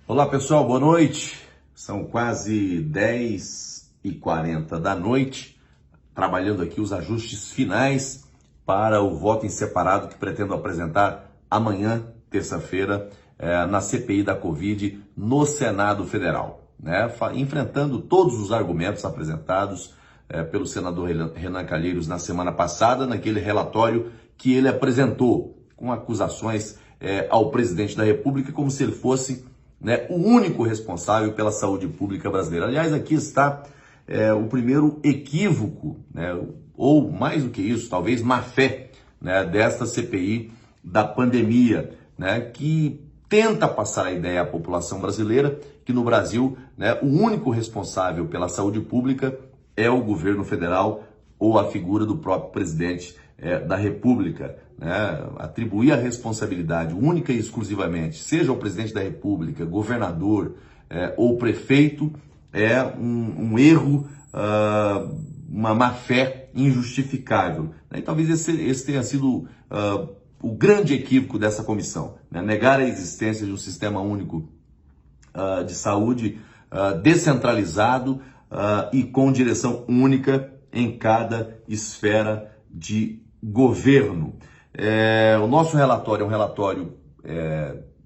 Olá pessoal, boa noite. São quase 10h40 da noite, trabalhando aqui os ajustes finais para o voto em separado que pretendo apresentar amanhã, terça-feira, na CPI da Covid no Senado Federal, né? Enfrentando todos os argumentos apresentados pelo senador Renan Calheiros na semana passada, naquele relatório que ele apresentou com acusações ao presidente da República como se ele fosse o único responsável pela saúde pública brasileira. Aliás, aqui está o primeiro equívoco, ou mais do que isso, talvez má fé, desta CPI da pandemia, que tenta passar a ideia à população brasileira que no Brasil o único responsável pela saúde pública é o governo federal ou a figura do próprio presidente da República. Atribuir a responsabilidade única e exclusivamente, seja o presidente da República, governador ou prefeito, é um erro, uma má-fé injustificável. E talvez esse tenha sido o grande equívoco dessa comissão, negar a existência de um sistema único de saúde descentralizado e com direção única em cada esfera de governo. O nosso relatório é um relatório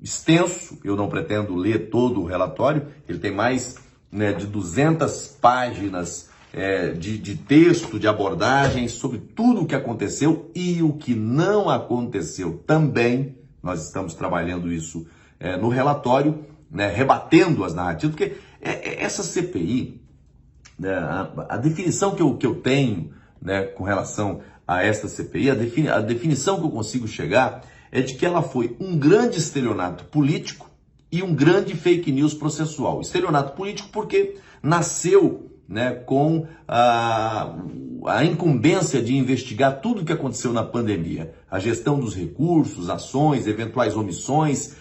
extenso, eu não pretendo ler todo o relatório, ele tem mais de 200 páginas de texto, de abordagens sobre tudo o que aconteceu e o que não aconteceu também. Nós estamos trabalhando isso no relatório, rebatendo as narrativas, porque essa CPI, a definição que eu tenho com relação a esta CPI, a definição que eu consigo chegar é de que ela foi um grande estelionato político e um grande fake news processual. Estelionato político porque nasceu com a incumbência de investigar tudo o que aconteceu na pandemia, a gestão dos recursos, ações, eventuais omissões,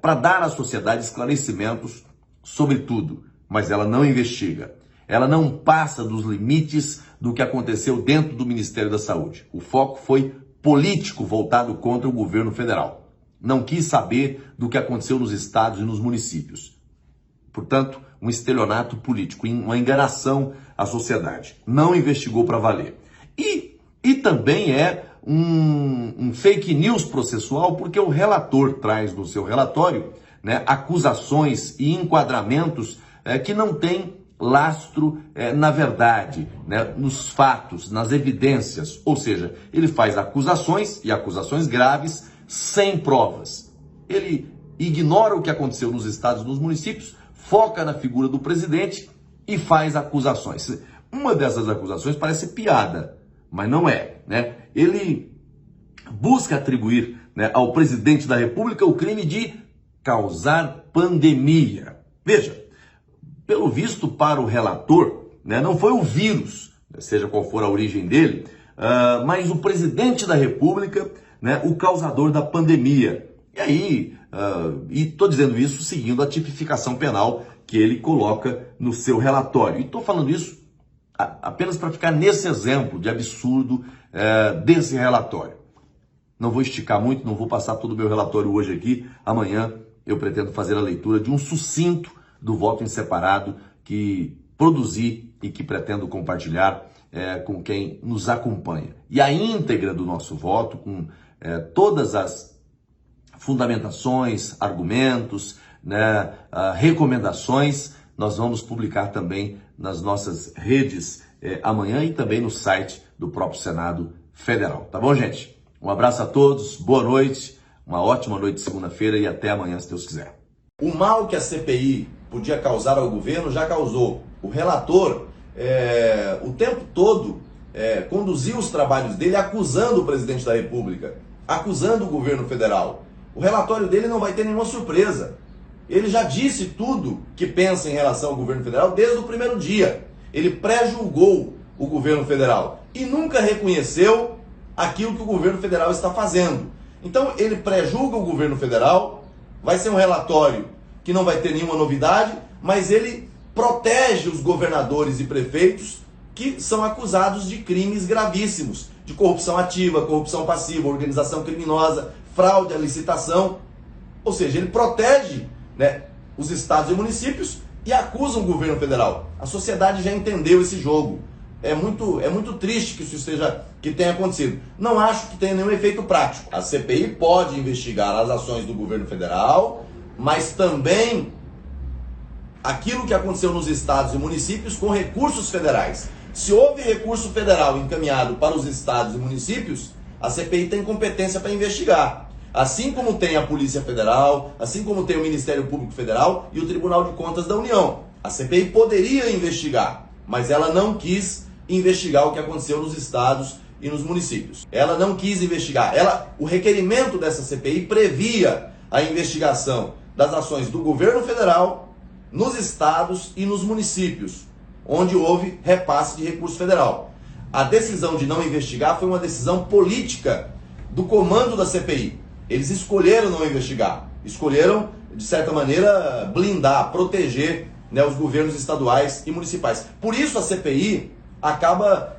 para dar à sociedade esclarecimentos sobre tudo, mas ela não investiga. Ela não passa dos limites do que aconteceu dentro do Ministério da Saúde. O foco foi político, voltado contra o governo federal. Não quis saber do que aconteceu nos estados e nos municípios. Portanto, um estelionato político, uma enganação à sociedade. Não investigou para valer. E também é um fake news processual, porque o relator traz no seu relatório acusações e enquadramentos que não têm lastro na verdade, nos fatos, nas evidências. Ou seja, ele faz acusações e acusações graves sem provas. Ele ignora o que aconteceu nos estados e nos municípios, foca na figura do presidente e faz acusações. Uma dessas acusações parece piada, mas não é. Ele busca atribuir ao presidente da República o crime de causar pandemia. Veja, pelo visto, para o relator, não foi o vírus, seja qual for a origem dele, mas o presidente da República, o causador da pandemia. E aí, estou dizendo isso seguindo a tipificação penal que ele coloca no seu relatório. E estou falando isso apenas para ficar nesse exemplo de absurdo desse relatório. Não vou esticar muito, não vou passar todo o meu relatório hoje aqui. Amanhã eu pretendo fazer a leitura de um sucinto do voto em separado que produzi e que pretendo compartilhar com quem nos acompanha. E a íntegra do nosso voto, com todas as fundamentações, argumentos, recomendações, nós vamos publicar também nas nossas redes amanhã e também no site do próprio Senado Federal. Tá bom, gente? Um abraço a todos, boa noite, uma ótima noite de segunda-feira e até amanhã, se Deus quiser. O mal que a CPI podia causar ao governo já causou. O relator, o tempo todo, conduziu os trabalhos dele acusando o presidente da República, acusando o governo federal. O relatório dele não vai ter nenhuma surpresa. Ele já disse tudo que pensa em relação ao governo federal desde o primeiro dia. Ele pré-julgou o governo federal e nunca reconheceu aquilo que o governo federal está fazendo. Então ele pré-julga o governo federal, vai ser um relatório que não vai ter nenhuma novidade, mas ele protege os governadores e prefeitos que são acusados de crimes gravíssimos, de corrupção ativa, corrupção passiva, organização criminosa, fraude à licitação. Ou seja, ele protege os estados e municípios e acusam o governo federal. A sociedade já entendeu esse jogo. É muito triste que isso que tenha acontecido. Não acho que tenha nenhum efeito prático. A CPI pode investigar as ações do governo federal, mas também aquilo que aconteceu nos estados e municípios com recursos federais. Se houve recurso federal encaminhado para os estados e municípios, a CPI tem competência para investigar. Assim como tem a Polícia Federal, assim como tem o Ministério Público Federal e o Tribunal de Contas da União. A CPI poderia investigar, mas ela não quis investigar o que aconteceu nos estados e nos municípios. Ela não quis investigar. O requerimento dessa CPI previa a investigação das ações do governo federal nos estados e nos municípios, onde houve repasse de recurso federal. A decisão de não investigar foi uma decisão política do comando da CPI. Eles escolheram não investigar, escolheram, de certa maneira, blindar, proteger, né, os governos estaduais e municipais. Por isso a CPI acaba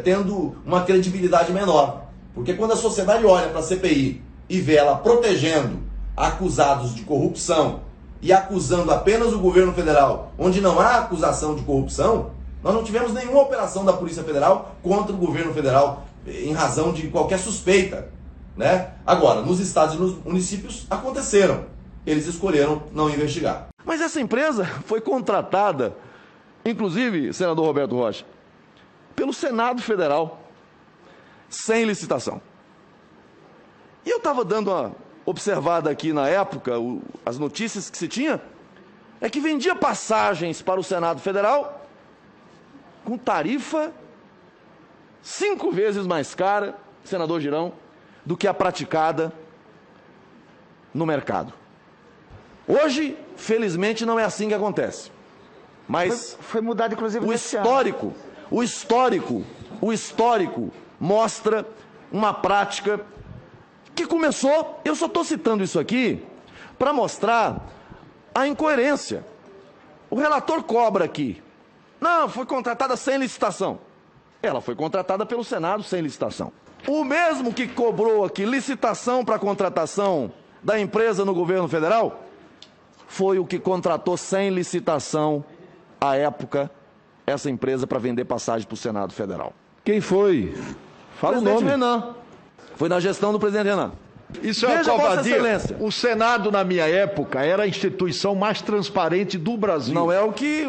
tendo uma credibilidade menor. Porque quando a sociedade olha para a CPI e vê ela protegendo acusados de corrupção e acusando apenas o governo federal, onde não há acusação de corrupção, nós não tivemos nenhuma operação da Polícia Federal contra o governo federal em razão de qualquer suspeita, né? Agora, nos estados e nos municípios aconteceram. Eles escolheram não investigar. Mas essa empresa foi contratada, inclusive, senador Roberto Rocha, pelo Senado Federal, sem licitação. E eu estava dando uma observada aqui na época, as notícias que se tinha, é que vendia passagens para o Senado Federal com tarifa 5 vezes mais cara, senador Girão, do que a praticada no mercado. Hoje, felizmente, não é assim que acontece. Mas foi mudado, inclusive, o histórico mostra uma prática que começou. Eu só estou citando isso aqui para mostrar a incoerência. O relator cobra aqui. Não, foi contratada sem licitação. Ela foi contratada pelo Senado sem licitação. O mesmo que cobrou aqui licitação para contratação da empresa no governo federal foi o que contratou sem licitação, à época, essa empresa para vender passagem para o Senado Federal. Quem foi? Fala o nome. Renan. Foi na gestão do presidente Renan. Isso é uma covardia. O Senado, na minha época, era a instituição mais transparente do Brasil. Não é o que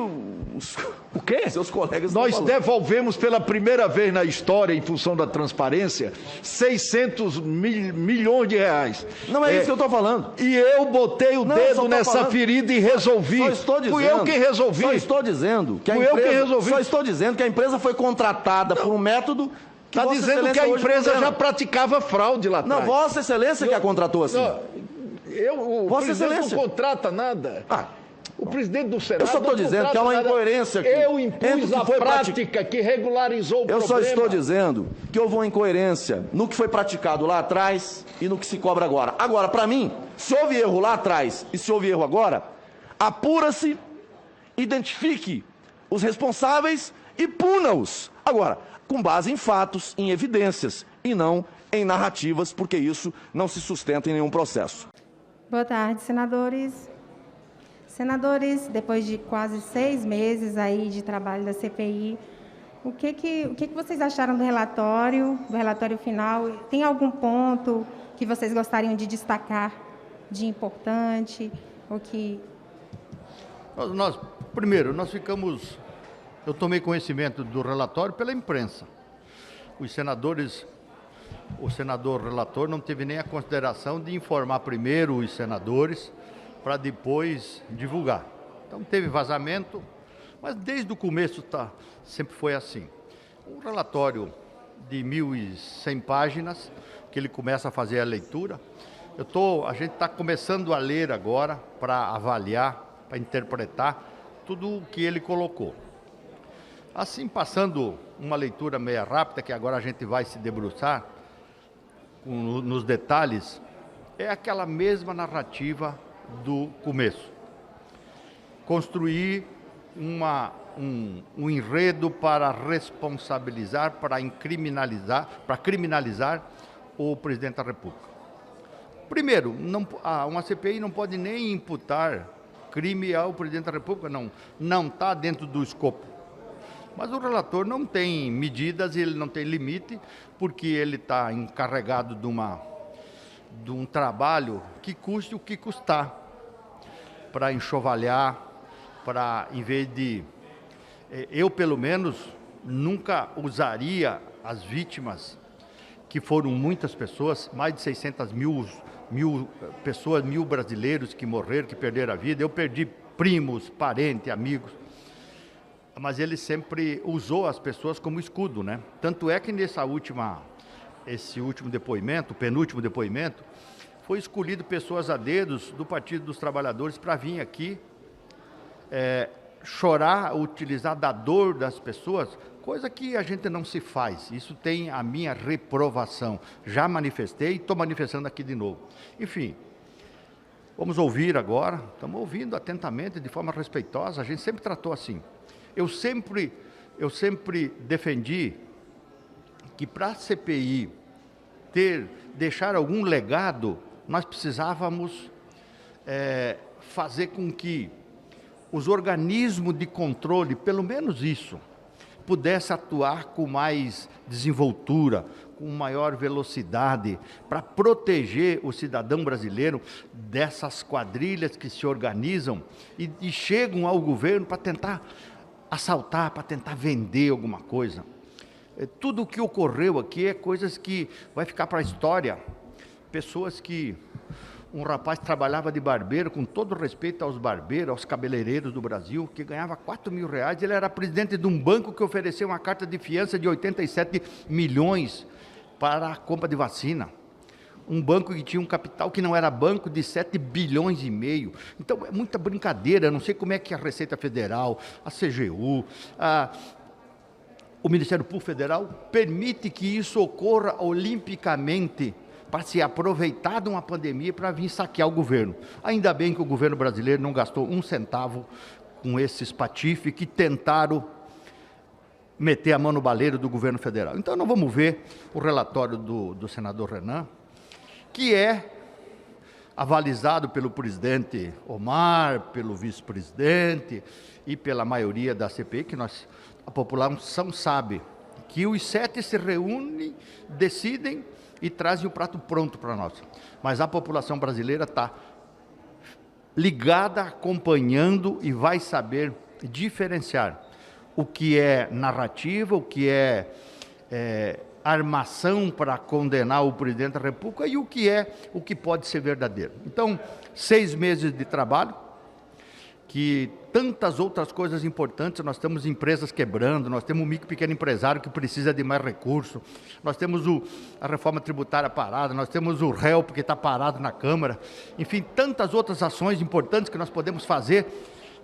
o quê? Seus colegas Nós devolvemos pela primeira vez na história, em função da transparência, 600 milhões de reais. Não é isso que eu estou falando. E eu botei o dedo nessa ferida e resolvi. Só estou dizendo. Fui eu quem resolvi. Só estou dizendo que a Fui empresa, eu quem resolvi. Só estou dizendo que a empresa foi contratada por um método que está dizendo que a empresa já praticava fraude lá atrás. Não, Vossa Excelência que a contratou assim. O Vossa presidente Excelência não contrata nada. O presidente do Senado. Eu só estou dizendo que há uma incoerência aqui. Eu impus a prática que regularizou o problema. Eu só estou dizendo que houve uma incoerência no que foi praticado lá atrás e no que se cobra agora. Agora, para mim, se houve erro lá atrás e se houve erro agora, apura-se, identifique os responsáveis e puna-os. Agora, com base em fatos, em evidências e não em narrativas, porque isso não se sustenta em nenhum processo. Boa tarde, senadores. Senadores, depois de quase 6 meses aí de trabalho da CPI, o que vocês acharam do relatório final? Tem algum ponto que vocês gostariam de destacar de importante? Ou que... Primeiro, eu tomei conhecimento do relatório pela imprensa. O senador relator não teve nem a consideração de informar primeiro os senadores para depois divulgar. Então teve vazamento, mas desde o começo sempre foi assim. Um relatório de 1.100 páginas, que ele começa a fazer a leitura. A gente está começando a ler agora para avaliar, para interpretar tudo o que ele colocou. Assim, passando uma leitura meia rápida, que agora a gente vai se debruçar nos detalhes, é aquela mesma narrativa do começo. Construir um enredo para responsabilizar, para criminalizar o presidente da República. Primeiro, uma CPI não pode nem imputar crime ao presidente da República, não está dentro do escopo. Mas o relator não tem medidas, ele não tem limite, porque ele está encarregado de um trabalho que custe o que custar, para enxovalhar, para, em vez de... Eu, pelo menos, nunca usaria as vítimas, que foram muitas pessoas, mais de 600 mil pessoas, 1.000 brasileiros que morreram, que perderam a vida. Eu perdi primos, parentes, amigos. Mas ele sempre usou as pessoas como escudo, né? Tanto é que esse último depoimento, penúltimo depoimento, foi escolhido pessoas a dedos do Partido dos Trabalhadores para vir aqui chorar, utilizar da dor das pessoas, coisa que a gente não se faz. Isso tem a minha reprovação. Já manifestei e estou manifestando aqui de novo. Enfim, vamos ouvir agora. Estamos ouvindo atentamente, de forma respeitosa. A gente sempre tratou assim. Eu sempre defendi que para a CPI deixar algum legado, nós precisávamos fazer com que os organismos de controle, pelo menos isso, pudesse atuar com mais desenvoltura, com maior velocidade, para proteger o cidadão brasileiro dessas quadrilhas que se organizam e chegam ao governo para tentar assaltar, para tentar vender alguma coisa. Tudo o que ocorreu aqui é coisas que vai ficar para a história. Pessoas que... Um rapaz trabalhava de barbeiro, com todo respeito aos barbeiros, aos cabeleireiros do Brasil, que ganhava R$4.000. Ele era presidente de um banco que ofereceu uma carta de fiança de 87 milhões para a compra de vacina. Um banco que tinha um capital que não era banco de 7,5 bilhões. Então, é muita brincadeira. Eu não sei como é que a Receita Federal, a CGU, o Ministério Público Federal permite que isso ocorra olimpicamente, para se aproveitar de uma pandemia para vir saquear o governo. Ainda bem que o governo brasileiro não gastou um centavo com esses patife que tentaram meter a mão no baleiro do governo federal. Então, nós vamos ver o relatório do senador Renan, que é avalizado pelo presidente Omar, pelo vice-presidente e pela maioria da CPI, que a população sabe que os 7 se reúnem, decidem e trazem o prato pronto para nós. Mas a população brasileira está ligada, acompanhando e vai saber diferenciar o que é narrativa, o que é armação para condenar o presidente da República e o que pode ser verdadeiro. Então, 6 meses de trabalho, que tantas outras coisas importantes, nós temos empresas quebrando, nós temos um micro e pequeno empresário que precisa de mais recurso, nós temos a reforma tributária parada, nós temos o réu que está parado na Câmara, enfim, tantas outras ações importantes que nós podemos fazer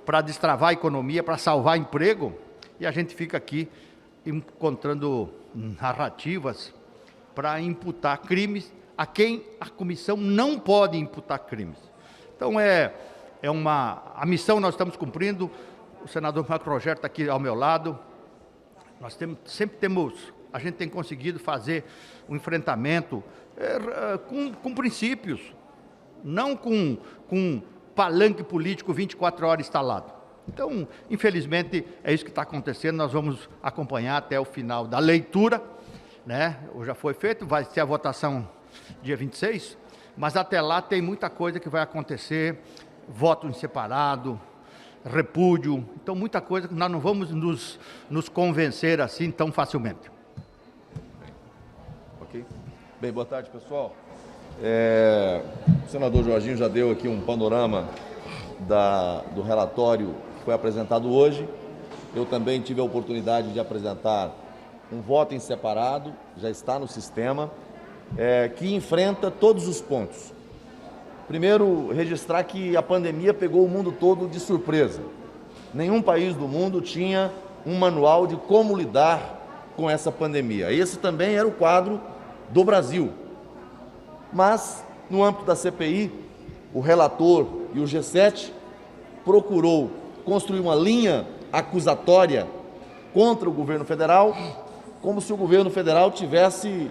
para destravar a economia, para salvar emprego, e a gente fica aqui encontrando narrativas para imputar crimes a quem a comissão não pode imputar crimes. Então, a missão nós estamos cumprindo. O senador Marco Rogério está aqui ao meu lado. A gente tem conseguido fazer um enfrentamento com princípios, não com palanque político 24 horas instalado. Então, infelizmente, é isso que está acontecendo. Nós vamos acompanhar até o final da leitura, né? Já foi feito, vai ser a votação dia 26, mas até lá tem muita coisa que vai acontecer. Voto em separado, repúdio, então muita coisa que nós não vamos nos convencer assim tão facilmente. Ok. Bem, boa tarde, pessoal. O senador Jorginho já deu aqui um panorama do relatório que foi apresentado hoje. Eu também tive a oportunidade de apresentar um voto em separado, já está no sistema, que enfrenta todos os pontos. Primeiro, registrar que a pandemia pegou o mundo todo de surpresa. Nenhum país do mundo tinha um manual de como lidar com essa pandemia. Esse também era o quadro do Brasil. Mas, no âmbito da CPI, o relator e o G7 procurou construir uma linha acusatória contra o governo federal, como se o governo federal tivesse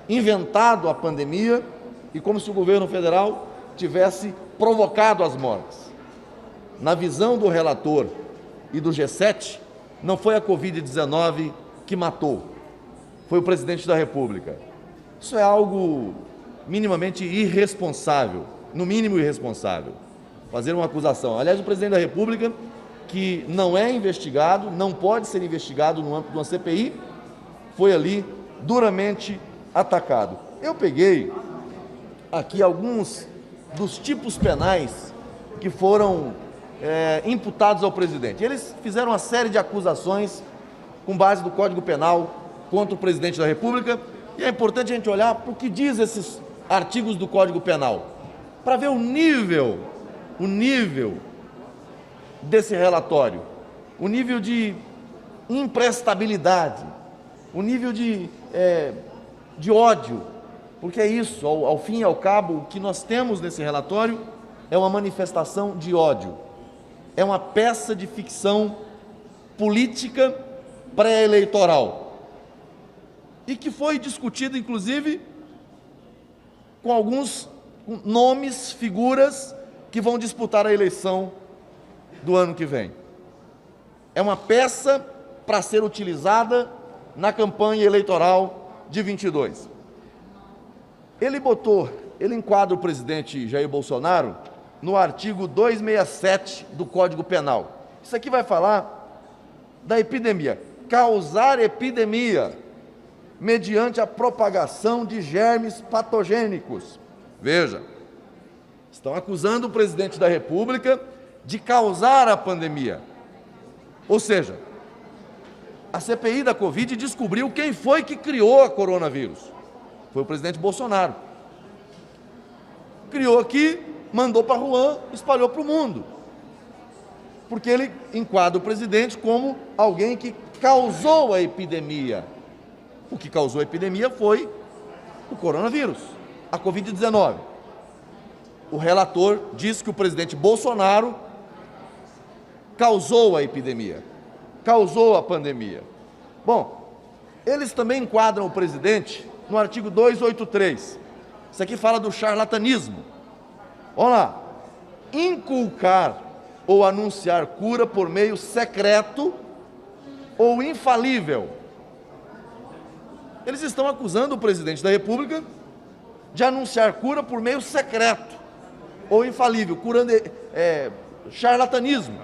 inventado a pandemia e como se o governo federal tivesse provocado as mortes. Na visão do relator e do G7, não foi a Covid-19 que matou, foi o presidente da República. Isso é algo minimamente irresponsável, no mínimo irresponsável, fazer uma acusação. Aliás, o presidente da República, que não é investigado, não pode ser investigado no âmbito de uma CPI, foi ali duramente atacado. Eu peguei aqui alguns dos tipos penais que foram imputados ao presidente. Eles fizeram uma série de acusações com base no Código Penal contra o presidente da República, e é importante a gente olhar para o que diz esses artigos do Código Penal, para ver o nível desse relatório, o nível de imprestabilidade, o nível de ódio, porque é isso, ao fim e ao cabo, o que nós temos nesse relatório é uma manifestação de ódio, é uma peça de ficção política pré-eleitoral, e que foi discutido, inclusive, com alguns nomes, figuras que vão disputar a eleição do ano que vem. É uma peça para ser utilizada na campanha eleitoral de 22. Ele enquadra o presidente Jair Bolsonaro no artigo 267 do Código Penal. Isso aqui vai falar da epidemia. Causar epidemia mediante a propagação de germes patogênicos. Veja, estão acusando o presidente da República de causar a pandemia. Ou seja, a CPI da Covid descobriu quem foi que criou a coronavírus. Foi o presidente Bolsonaro. Criou aqui, mandou para Wuhan, espalhou para o mundo. Porque ele enquadra o presidente como alguém que causou a epidemia. O que causou a epidemia foi o coronavírus, a Covid-19. O relator diz que o presidente Bolsonaro causou a epidemia, causou a pandemia. Bom, eles também enquadram o presidente no artigo 283. Isso aqui fala do charlatanismo. Olha lá, inculcar ou anunciar cura por meio secreto ou infalível. Eles estão acusando o presidente da República de anunciar cura por meio secreto ou infalível, curando charlatanismo.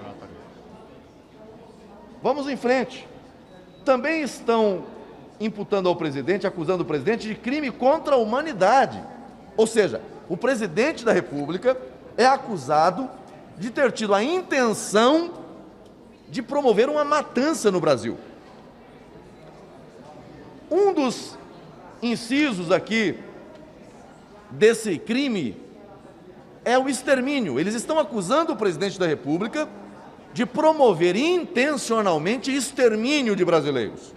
Vamos em frente. Também estão imputando ao presidente, acusando o presidente de crime contra a humanidade. Ou seja, o presidente da República é acusado de ter tido a intenção de promover uma matança no Brasil. Um dos incisos aqui desse crime é o extermínio. Eles estão acusando o presidente da República de promover intencionalmente extermínio de brasileiros.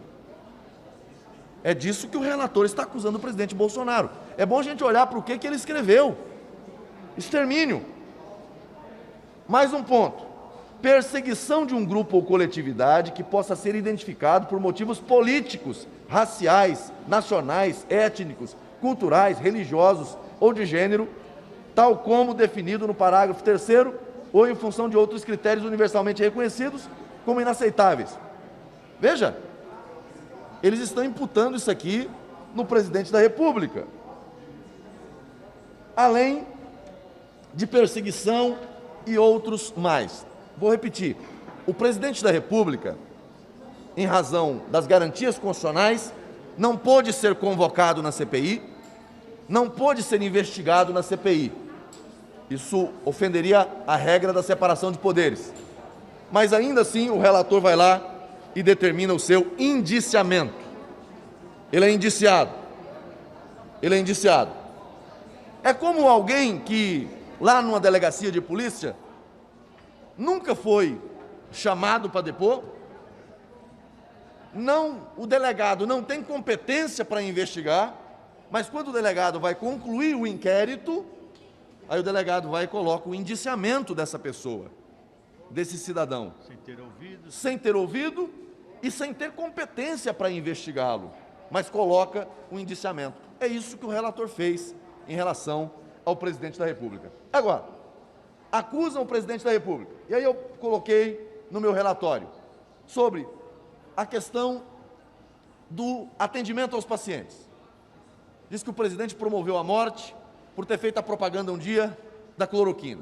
É disso que o relator está acusando o presidente Bolsonaro. É bom a gente olhar para o que ele escreveu. Extermínio. Mais um ponto. Perseguição de um grupo ou coletividade que possa ser identificado por motivos políticos, raciais, nacionais, étnicos, culturais, religiosos ou de gênero, tal como definido no parágrafo 3º ou em função de outros critérios universalmente reconhecidos como inaceitáveis. Veja, eles estão imputando isso aqui no presidente da República. Além de perseguição e outros mais. Vou repetir, o presidente da República, em razão das garantias constitucionais, não pôde ser convocado na CPI, não pôde ser investigado na CPI. Isso ofenderia a regra da separação de poderes. Mas ainda assim o relator vai lá e determina o seu indiciamento. Ele é indiciado. Ele é indiciado. É como alguém que, lá numa delegacia de polícia, nunca foi chamado para depor, o delegado não tem competência para investigar, mas quando o delegado vai concluir o inquérito, aí o delegado vai e coloca o indiciamento dessa pessoa, desse cidadão. Sem ter ouvido e sem ter competência para investigá-lo, mas coloca o indiciamento. É isso que o relator fez em relação ao presidente da República. Agora, acusam o presidente da República. E aí eu coloquei no meu relatório sobre a questão do atendimento aos pacientes. Diz que o presidente promoveu a morte por ter feito a propaganda um dia da cloroquina.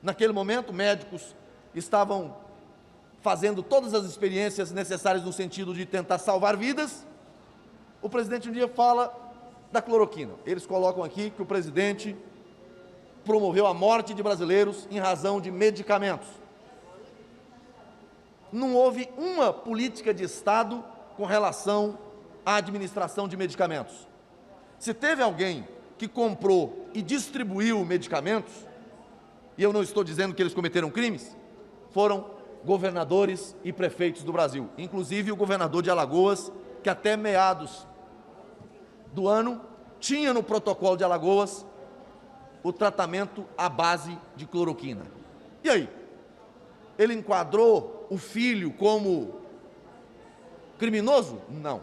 Naquele momento, médicos estavam fazendo todas as experiências necessárias no sentido de tentar salvar vidas. O presidente um dia fala da cloroquina. Eles colocam aqui que o presidente promoveu a morte de brasileiros em razão de medicamentos. Não houve uma política de Estado com relação à administração de medicamentos. Se teve alguém que comprou e distribuiu medicamentos, e eu não estou dizendo que eles cometeram crimes, foram governadores e prefeitos do Brasil, inclusive o governador de Alagoas, que até meados do ano tinha no protocolo de Alagoas o tratamento à base de cloroquina. E aí? Ele enquadrou o filho como criminoso? Não.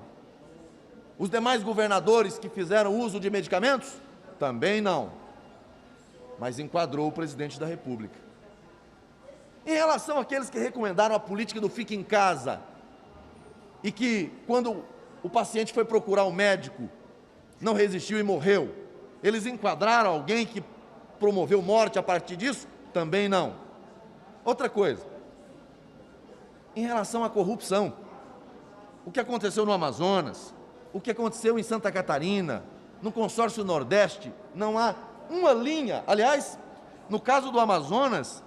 Os demais governadores que fizeram uso de medicamentos? Também não. Mas enquadrou o presidente da República. Em relação àqueles que recomendaram a política do fique em casa e que, quando o paciente foi procurar o médico, não resistiu e morreu, eles enquadraram alguém que promoveu morte a partir disso? Também não. Outra coisa, em relação à corrupção, o que aconteceu no Amazonas, o que aconteceu em Santa Catarina, no consórcio Nordeste, não há uma linha. Aliás, no caso do Amazonas,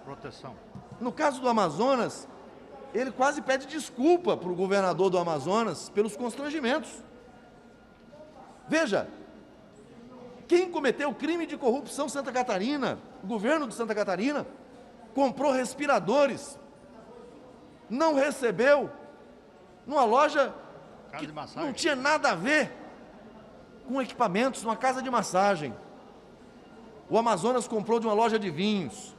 ele quase pede desculpa para o governador do Amazonas pelos constrangimentos. Veja, quem cometeu crime de corrupção em Santa Catarina, o governo de Santa Catarina, comprou respiradores, não recebeu, numa loja que não tinha nada a ver com equipamentos, numa casa de massagem. O Amazonas comprou de uma loja de vinhos.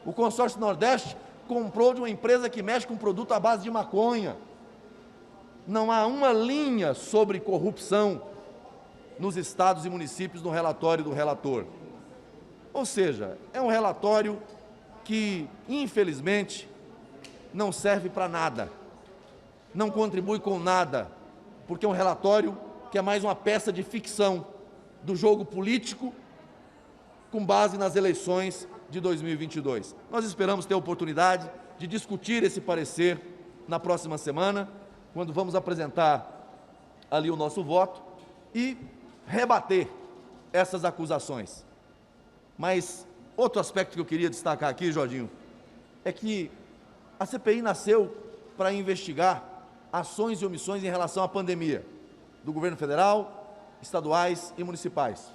O consórcio Nordeste comprou de uma empresa que mexe com produto à base de maconha. Não há uma linha sobre corrupção nos estados e municípios no relatório do relator. Ou seja, é um relatório que, infelizmente, não serve para nada, não contribui com nada, porque é um relatório que é mais uma peça de ficção do jogo político com base nas eleições de 2022. Nós esperamos ter a oportunidade de discutir esse parecer na próxima semana, quando vamos apresentar ali o nosso voto e rebater essas acusações. Mas outro aspecto que eu queria destacar aqui, Jorginho, é que a CPI nasceu para investigar ações e omissões em relação à pandemia do governo federal, estaduais e municipais.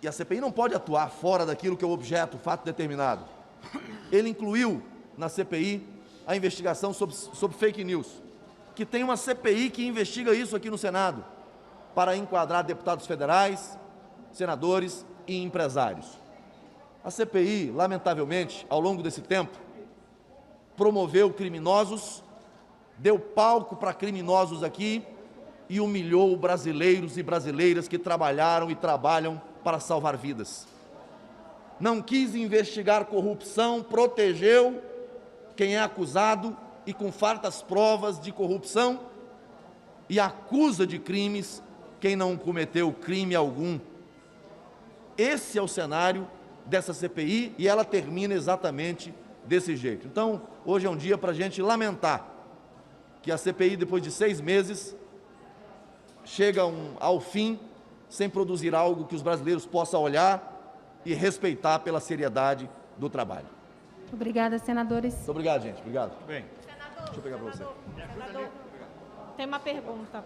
E a CPI não pode atuar fora daquilo que é o objeto, o fato determinado. Ele incluiu na CPI a investigação sobre fake news, que tem uma CPI que investiga isso aqui no Senado, para enquadrar deputados federais, senadores e empresários. A CPI, lamentavelmente, ao longo desse tempo, promoveu criminosos, deu palco para criminosos aqui e humilhou brasileiros e brasileiras que trabalharam e trabalham para salvar vidas. Não quis investigar corrupção, protegeu quem é acusado e com fartas provas de corrupção e acusa de crimes quem não cometeu crime algum. Esse é o cenário dessa CPI e ela termina exatamente desse jeito. Então, hoje é um dia para a gente lamentar que a CPI, depois de 6 meses, chega ao fim sem produzir algo que os brasileiros possam olhar e respeitar pela seriedade do trabalho. Obrigada, senadores. Muito obrigado, gente. Obrigado. Bem. Senador, deixa eu pegar para você. Senador, tem uma pergunta.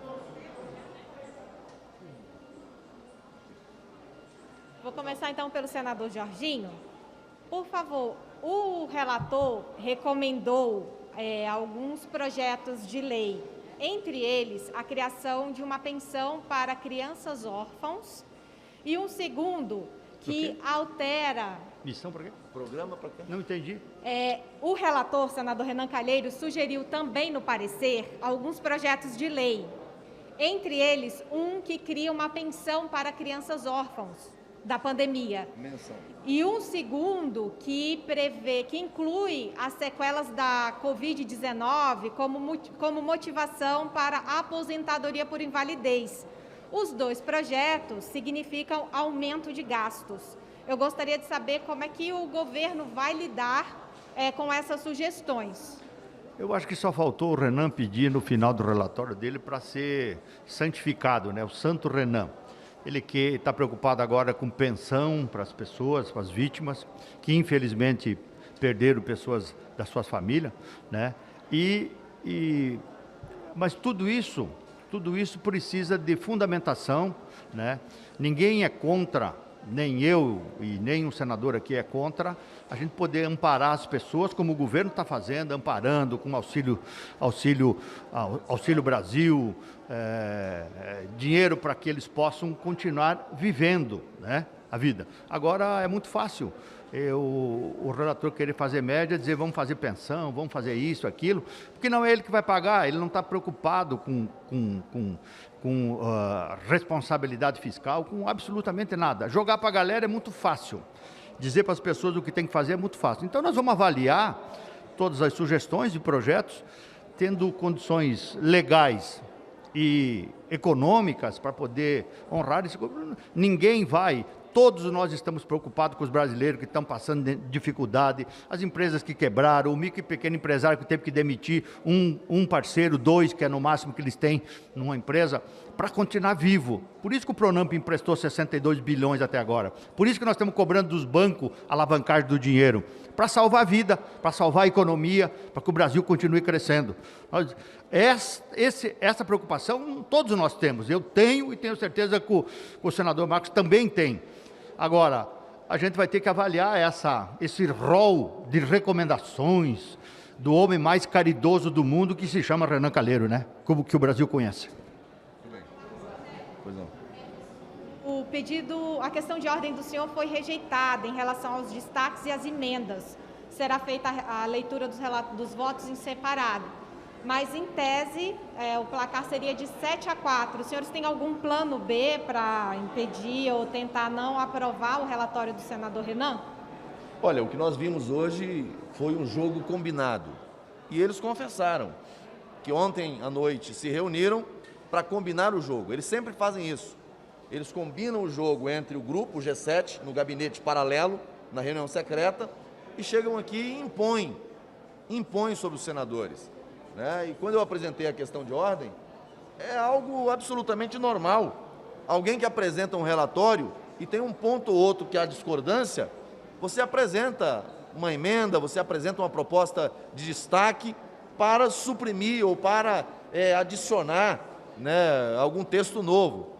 Vou começar então pelo senador Jorginho. Por favor, o relator recomendou alguns projetos de lei, entre eles a criação de uma pensão para crianças órfãos e um segundo que altera... Missão para quê? Programa para quê? Não entendi. O relator, senador Renan Calheiros, sugeriu também no parecer alguns projetos de lei, Entre eles, um que cria uma pensão para crianças órfãos da pandemia. E um segundo que inclui as sequelas da Covid-19 como motivação para a aposentadoria por invalidez. Os dois projetos significam aumento de gastos. Eu gostaria de saber como é que o governo vai lidar com essas sugestões. Eu acho que só faltou o Renan pedir no final do relatório dele para ser santificado, né? O Santo Renan. Ele que está preocupado agora com pensão para as pessoas, para as vítimas, que infelizmente perderam pessoas das suas famílias, né? Mas tudo isso precisa de fundamentação, né? Ninguém é contra, nem eu e nem um senador aqui é contra a gente poder amparar as pessoas, como o governo está fazendo, amparando com Auxílio Brasil, dinheiro para que eles possam continuar vivendo, né, a vida. Agora é muito fácil o relator querer fazer média, dizer vamos fazer pensão, vamos fazer isso, aquilo, porque não é ele que vai pagar, ele não está preocupado com responsabilidade fiscal, com absolutamente nada. Jogar para a galera é muito fácil. Dizer para as pessoas o que tem que fazer é muito fácil. Então, nós vamos avaliar todas as sugestões de projetos, tendo condições legais e econômicas para poder honrar esse governo. Ninguém vai... Todos nós estamos preocupados com os brasileiros que estão passando dificuldade, as empresas que quebraram, o micro e pequeno empresário que teve que demitir um parceiro, dois, que é no máximo que eles têm numa empresa, para continuar vivo. Por isso que o Pronamp emprestou 62 bilhões até agora. Por isso que nós estamos cobrando dos bancos a alavancagem do dinheiro. Para salvar a vida, para salvar a economia, para que o Brasil continue crescendo. Essa preocupação todos nós temos. Eu tenho e tenho certeza que o senador Marcos também tem. Agora, a gente vai ter que avaliar esse rol de recomendações do homem mais caridoso do mundo, que se chama Renan Calheiros, né? Como que o Brasil conhece. Pois não. O pedido, a questão de ordem do senhor foi rejeitada em relação aos destaques e às emendas. Será feita a leitura dos votos em separado. Mas, em tese, o placar seria de 7-4. Os senhores têm algum plano B para impedir ou tentar não aprovar o relatório do senador Renan? Olha, o que nós vimos hoje foi um jogo combinado. E eles confessaram que ontem à noite se reuniram para combinar o jogo. Eles sempre fazem isso. Eles combinam o jogo entre o grupo, o G7, no gabinete paralelo, na reunião secreta, e chegam aqui e impõem sobre os senadores. Né? E quando eu apresentei a questão de ordem, é algo absolutamente normal. Alguém que apresenta um relatório e tem um ponto ou outro que há discordância, você apresenta uma emenda, você apresenta uma proposta de destaque para suprimir ou para adicionar, né, algum texto novo.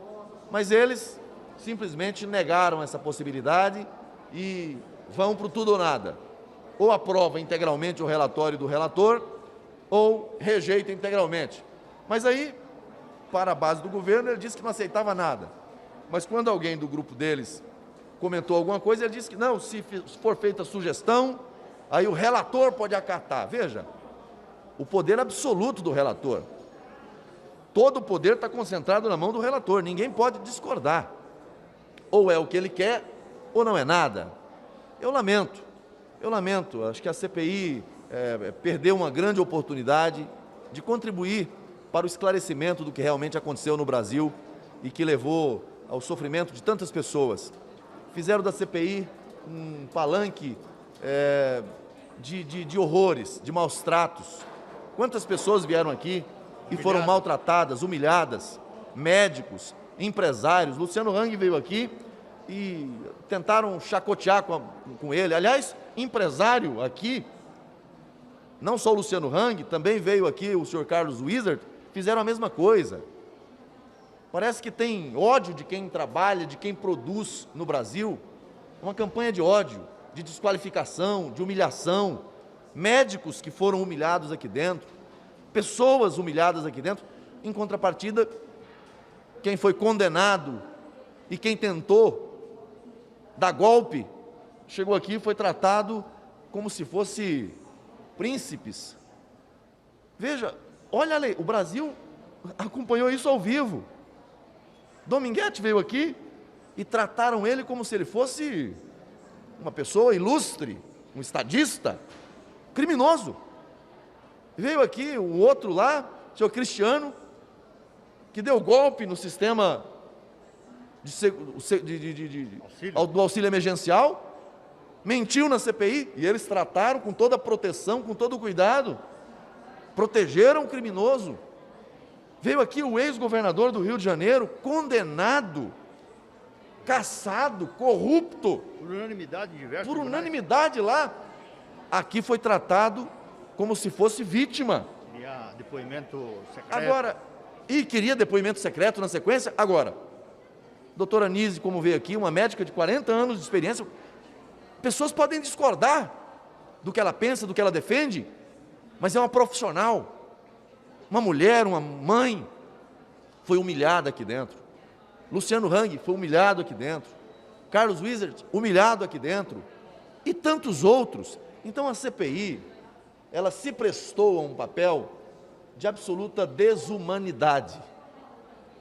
Mas eles simplesmente negaram essa possibilidade e vão para o tudo ou nada. Ou aprova integralmente o relatório do relator, ou rejeita integralmente. Mas aí, para a base do governo, ele disse que não aceitava nada. Mas quando alguém do grupo deles comentou alguma coisa, ele disse que não, se for feita sugestão, aí o relator pode acatar. Veja, o poder absoluto do relator. Todo o poder está concentrado na mão do relator, ninguém pode discordar. Ou é o que ele quer, ou não é nada. Eu lamento, acho que a CPI perdeu uma grande oportunidade de contribuir para o esclarecimento do que realmente aconteceu no Brasil e que levou ao sofrimento de tantas pessoas. Fizeram da CPI um palanque de horrores, de maus tratos. Quantas pessoas vieram aqui e foram maltratadas, humilhadas, médicos, empresários. Luciano Hang veio aqui e tentaram chacotear com ele. Aliás, empresário aqui, não só o Luciano Hang, também veio aqui o senhor Carlos Wizard, fizeram a mesma coisa. Parece que tem ódio de quem trabalha, de quem produz no Brasil. Uma campanha de ódio, de desqualificação, de humilhação. Médicos que foram humilhados aqui dentro, pessoas humilhadas aqui dentro. Em contrapartida, quem foi condenado e quem tentou dar golpe, chegou aqui e foi tratado como se fosse príncipes. Veja, olha a lei, o Brasil acompanhou isso ao vivo. Dominguete veio aqui e trataram ele como se ele fosse uma pessoa ilustre, um estadista, criminoso. Veio aqui o outro lá, o senhor Cristiano, que deu golpe no sistema do auxílio emergencial, mentiu na CPI, e eles trataram com toda a proteção, com todo o cuidado, protegeram o criminoso. Veio aqui o ex-governador do Rio de Janeiro, condenado, cassado, corrupto. Por unanimidade em diversos Por tribunais. unanimidade lá. Aqui foi tratado como se fosse vítima. Queria depoimento secreto. Agora, e queria depoimento secreto na sequência? Agora, doutora Nise, como veio aqui, uma médica de 40 anos de experiência, pessoas podem discordar do que ela pensa, do que ela defende, mas é uma profissional. Uma mulher, uma mãe, foi humilhada aqui dentro. Luciano Hang foi humilhado aqui dentro. Carlos Wizard, humilhado aqui dentro. E tantos outros. Então a CPI, ela se prestou a um papel de absoluta desumanidade.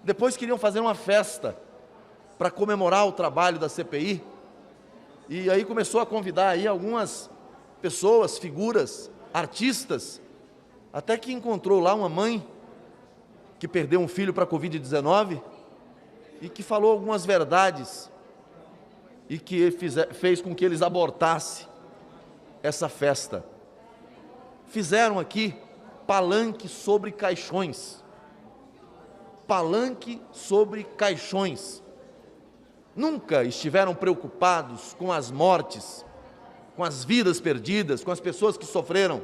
Depois queriam fazer uma festa para comemorar o trabalho da CPI. E aí começou a convidar aí algumas pessoas, figuras, artistas, até que encontrou lá uma mãe que perdeu um filho para a Covid-19 e que falou algumas verdades e que fez com que eles abortassem essa festa. Fizeram aqui palanque sobre caixões. Palanque sobre caixões. Nunca estiveram preocupados com as mortes, com as vidas perdidas, com as pessoas que sofreram.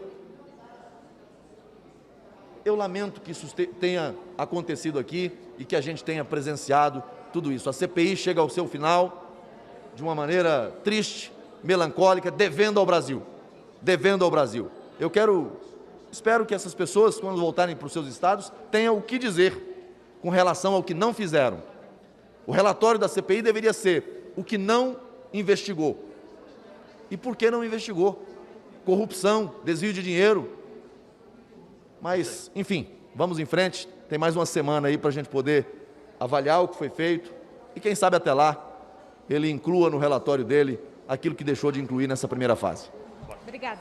Eu lamento que isso tenha acontecido aqui e que a gente tenha presenciado tudo isso. A CPI chega ao seu final de uma maneira triste, melancólica, devendo ao Brasil. Devendo ao Brasil. Espero que essas pessoas, quando voltarem para os seus estados, tenham o que dizer com relação ao que não fizeram. O relatório da CPI deveria ser o que não investigou. E por que não investigou? Corrupção, desvio de dinheiro. Mas, enfim, vamos em frente. Tem mais uma semana aí para a gente poder avaliar o que foi feito. E quem sabe até lá, ele inclua no relatório dele aquilo que deixou de incluir nessa primeira fase. Obrigada.